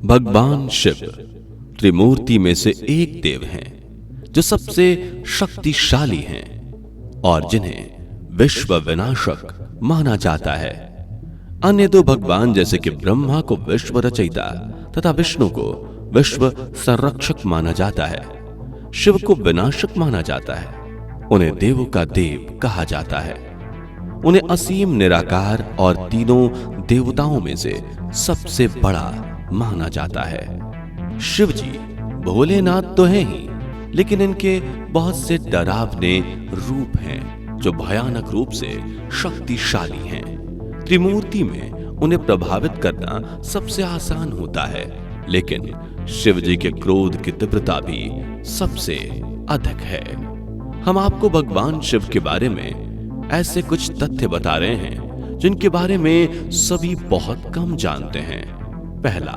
भगवान शिव त्रिमूर्ति में से एक देव हैं जो सबसे शक्तिशाली हैं और जिन्हें विश्व विनाशक माना जाता है। अन्य दो भगवान जैसे कि ब्रह्मा को विश्व रचयिता तथा विष्णु को विश्व संरक्षक माना जाता है, शिव को विनाशक माना जाता है। उन्हें देवों का देव कहा जाता है। उन्हें असीम निराकार और तीनों देवताओं में से सबसे बड़ा माना जाता है। शिव जी भोलेनाथ तो हैं ही, लेकिन इनके बहुत से डरावने रूप हैं जो भयानक रूप से शक्तिशाली हैं। त्रिमूर्ति में उन्हें प्रभावित करना सबसे आसान होता है, लेकिन शिव जी के क्रोध की तीव्रता भी सबसे अधिक है। हम आपको भगवान शिव के बारे में ऐसे कुछ तथ्य बता रहे हैं जिनके बारे में सभी बहुत कम जानते हैं। पहला,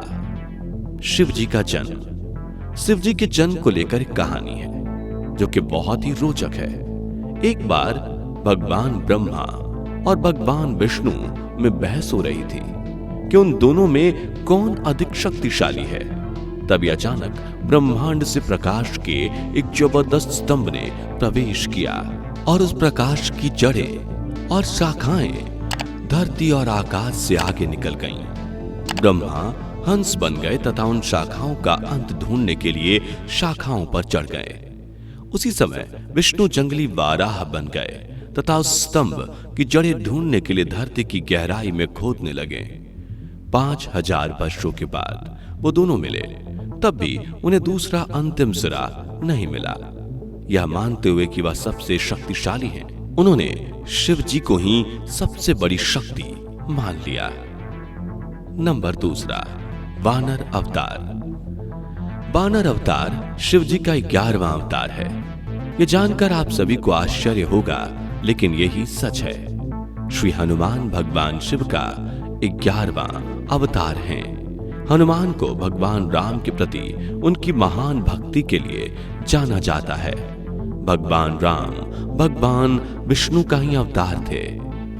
शिव जी का जन्म। शिव जी के जन्म को लेकर एक कहानी है जो कि बहुत ही रोचक है। एक बार भगवान ब्रह्मा और भगवान विष्णु में बहस हो रही थी कि उन दोनों में कौन अधिक शक्तिशाली है। तभी अचानक ब्रह्मांड से प्रकाश के एक जबरदस्त स्तंभ ने प्रवेश किया और उस प्रकाश की जड़ें और शाखाएं धरती और आकाश से आगे निकल गईं। ब्रह्मा हंस बन गए तथा उन शाखाओं का अंत ढूंढने के लिए शाखाओं पर चढ़ गए। उसी समय विष्णु जंगली वाराह बन गए तथा उस स्तंभ की जड़ें ढूंढने के लिए धरती की गहराई में खोदने लगे। 5000 वर्षों के बाद वो दोनों मिले, तब भी उन्हें दूसरा अंतिम सिरा नहीं मिला। यह मानते हुए कि वह सबसे शक्तिशाली हैं, उन्होंने शिव जी को ही सबसे बड़ी शक्ति मान लिया। नंबर दूसरा, वानर अवतार। वानर अवतार शिव जी का 11वां अवतार है। यह जानकर आप सभी को आश्चर्य होगा, लेकिन यही सच है। श्री हनुमान भगवान शिव का 11वां अवतार हैं। हनुमान को भगवान राम के प्रति उनकी महान भक्ति के लिए जाना जाता है। भगवान राम भगवान विष्णु का ही अवतार थे।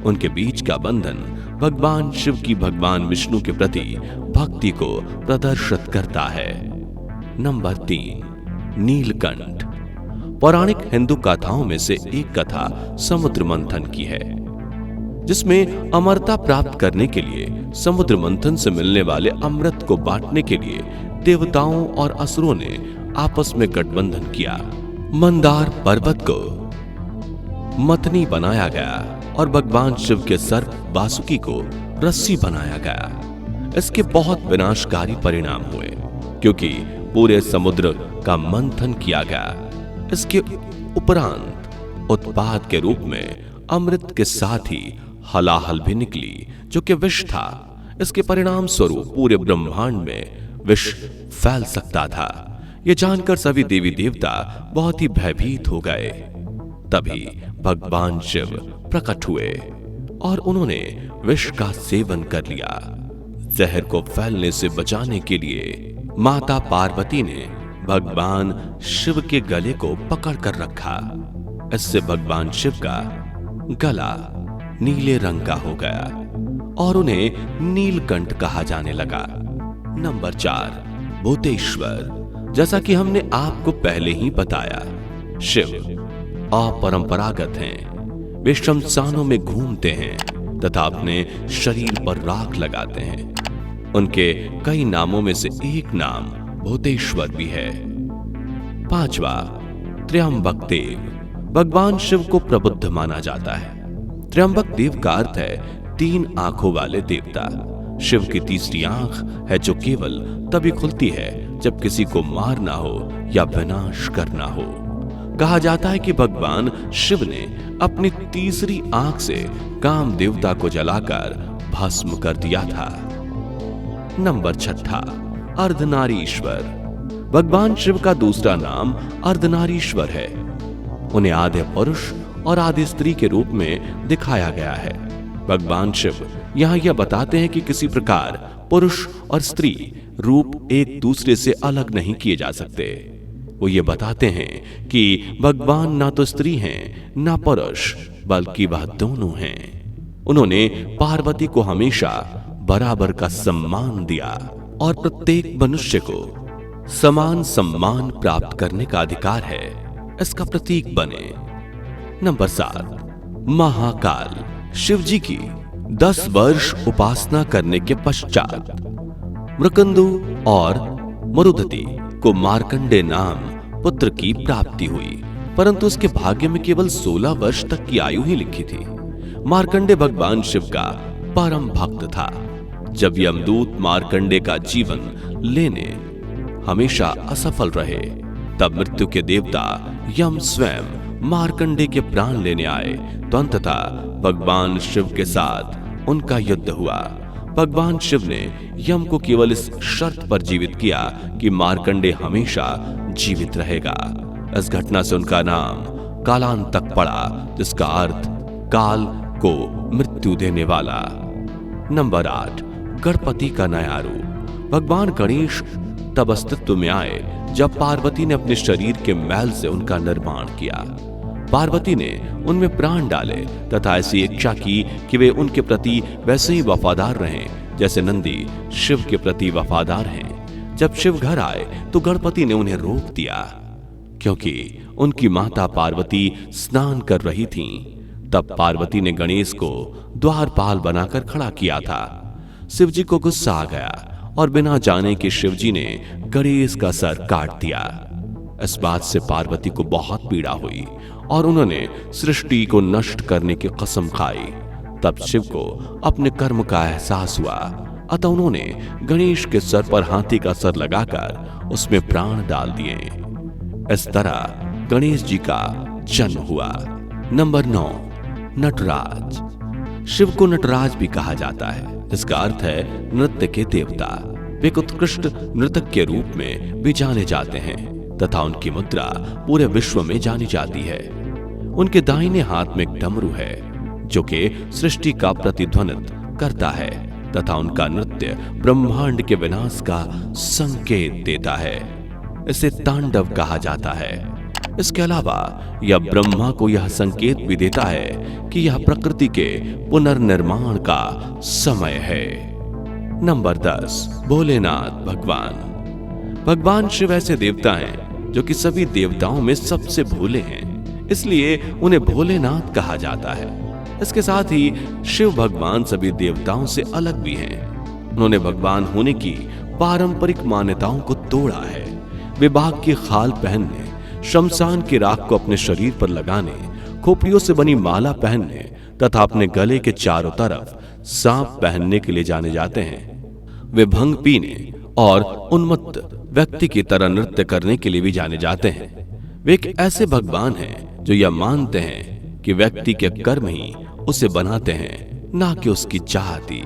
उनके बीच का बंधन भगवान शिव की भगवान विष्णु के प्रति भक्ति को प्रदर्शित करता है। नंबर 3, नीलकंठ। पौराणिक हिंदू कथाओं में से एक कथा समुद्र मंथन की है, जिसमें अमरता प्राप्त करने के लिए समुद्र मंथन से मिलने वाले अमृत को बांटने के लिए देवताओं और असुरों ने आपस में गठबंधन किया। मंदार पर्वत को मतनी बनाया गया और भगवान शिव के सर्प वासुकी को रस्सी बनाया गया। इसके बहुत विनाशकारी परिणाम हुए, क्योंकि पूरे समुद्र का मंथन किया गया। इसके उपरांत उत्पाद के रूप में अमृत के साथ ही हलाहल भी निकली, जो कि विष था। इसके परिणाम स्वरूप पूरे ब्रह्मांड में विष फैल सकता था। यह जानकर सभी देवी देवता बहुत ही भयभीत हो गए। तभी भगवान शिव प्रकट हुए और उन्होंने विष का सेवन कर लिया। जहर को फैलने से बचाने के लिए माता पार्वती ने भगवान शिव के गले को पकड़ कर रखा। इससे भगवान शिव का गला नीले रंग का हो गया और उन्हें नीलकंठ कहा जाने लगा। नंबर 4, भूतेश्वर। जैसा कि हमने आपको पहले ही बताया, शिव अपरंपरागत हैं। वे शमशानों में घूमते हैं तथा अपने शरीर पर राख लगाते हैं। उनके कई नामों में से एक नाम भूतेश्वर भी है। 5वां, त्र्यंबक देव। भगवान शिव को प्रबुद्ध माना जाता है। त्र्यंबक देव का अर्थ है 3 आंखों वाले देवता। शिव की तीसरी आंख है जो केवल तभी खुलती है जब किसी को मारना हो या विनाश करना हो। कहा जाता है कि भगवान शिव ने अपनी तीसरी आंख से काम देवता को जलाकर भस्म कर दिया था। नंबर 6, अर्धनारीश्वर। भगवान शिव का दूसरा नाम अर्धनारीश्वर है। उन्हें आधे पुरुष और आधे स्त्री के रूप में दिखाया गया है। भगवान शिव यहां यह बताते हैं कि किसी प्रकार पुरुष और स्त्री रूप एक दूसरे से अलग नहीं किए जा सकते। वो ये बताते हैं कि भगवान ना तो स्त्री हैं ना पुरुष, बल्कि वह दोनों हैं। उन्होंने पार्वती को हमेशा बराबर का सम्मान दिया और प्रत्येक मनुष्य को समान सम्मान प्राप्त करने का अधिकार है, इसका प्रतीक बने। नंबर 7, महाकाल। शिव जी की 10 वर्ष उपासना करने के पश्चात मृकंदु और मरुधति को मार्कंडे नाम पुत्र की प्राप्ति हुई, परंतु उसके भाग्य में केवल 16 वर्ष तक की आयु ही लिखी थी। मार्कंडे भगवान शिव का परम भक्त था। जब यमदूत मार्कंडे का जीवन लेने हमेशा असफल रहे, तब मृत्यु के देवता यम स्वयं मार्कंडे के प्राण लेने आए, तो अंततः भगवान शिव के साथ उनका युद्ध हुआ। भगवान शिव ने यम को केवल इस शर्त पर जीवित किया कि मार्कंडे हमेशा जीवित रहेगा। इस घटना से उनका नाम कालांतक पड़ा, जिसका अर्थ काल को मृत्यु देने वाला। नंबर 8, गणपति का नया रूप। भगवान गणेश तब अस्तित्व में आए जब पार्वती ने अपने शरीर के मैल से उनका निर्माण किया। पार्वती ने उनमें प्राण डाले तथा ऐसी इच्छा की कि वे उनके प्रति वैसे ही वफादार रहें जैसे नंदी शिव के प्रति वफादार हैं। जब शिव घर आए तो गणपति ने उन्हें रोक दिया, क्योंकि उनकी माता पार्वती स्नान कर रही थीं। तब पार्वती ने गणेश को द्वारपाल बनाकर खड़ा किया था। शिव जी को गुस्सा आ गया और बिना जाने कि शिव जी ने गणेश का सर काट दिया। इस बात से पार्वती को बहुत पीड़ा हुई और उन्होंने सृष्टि को नष्ट करने की कसम खाई। तब शिव को अपने कर्म का एहसास हुआ, अतः उन्होंने गणेश के सर पर हाथी का सर लगाकर उसमें प्राण डाल दिए। इस तरह गणेश जी का जन्म हुआ। नंबर 9, नटराज। शिव को नटराज भी कहा जाता है, जिसका अर्थ है नृत्य के देवता। वे उत्कृष्ट नृतक के रूप में भी जाने जाते हैं तथा उनकी मुद्रा पूरे विश्व में जानी जाती है। उनके दाहिने हाथ में एक डमरू है जो कि सृष्टि का प्रतिध्वनित करता है तथा उनका नृत्य ब्रह्मांड के विनाश का संकेत देता है। इसे तांडव कहा जाता है। इसके अलावा यह ब्रह्मा को यह संकेत भी देता है कि यह प्रकृति के पुनर्निर्माण का समय है। नंबर 10, भोलेनाथ भगवान। भगवान शिव ऐसे देवता हैं जो कि सभी देवताओं में सबसे भोले हैं, इसलिए उन्हें भोलेनाथ कहा जाता है। इसके साथ ही शिव भगवान सभी देवताओं से अलग भी हैं। उन्होंने भगवान होने की पारंपरिक मान्यताओं को तोड़ा है। वे बाघ की खाल पहनने, शमशान की राख को अपने शरीर पर लगाने, खोपड़ियों से बनी माला पहनने तथा अपने गले के चारों तरफ सांप पहनने के लिए जाने जाते हैं। वे भंग पीने और उन्मत्त व्यक्ति की तरह नृत्य करने के लिए भी जाने जाते हैं। वे एक ऐसे भगवान हैं जो यह मानते हैं कि व्यक्ति के कर्म ही उसे बनाते हैं, ना कि उसकी चाहती।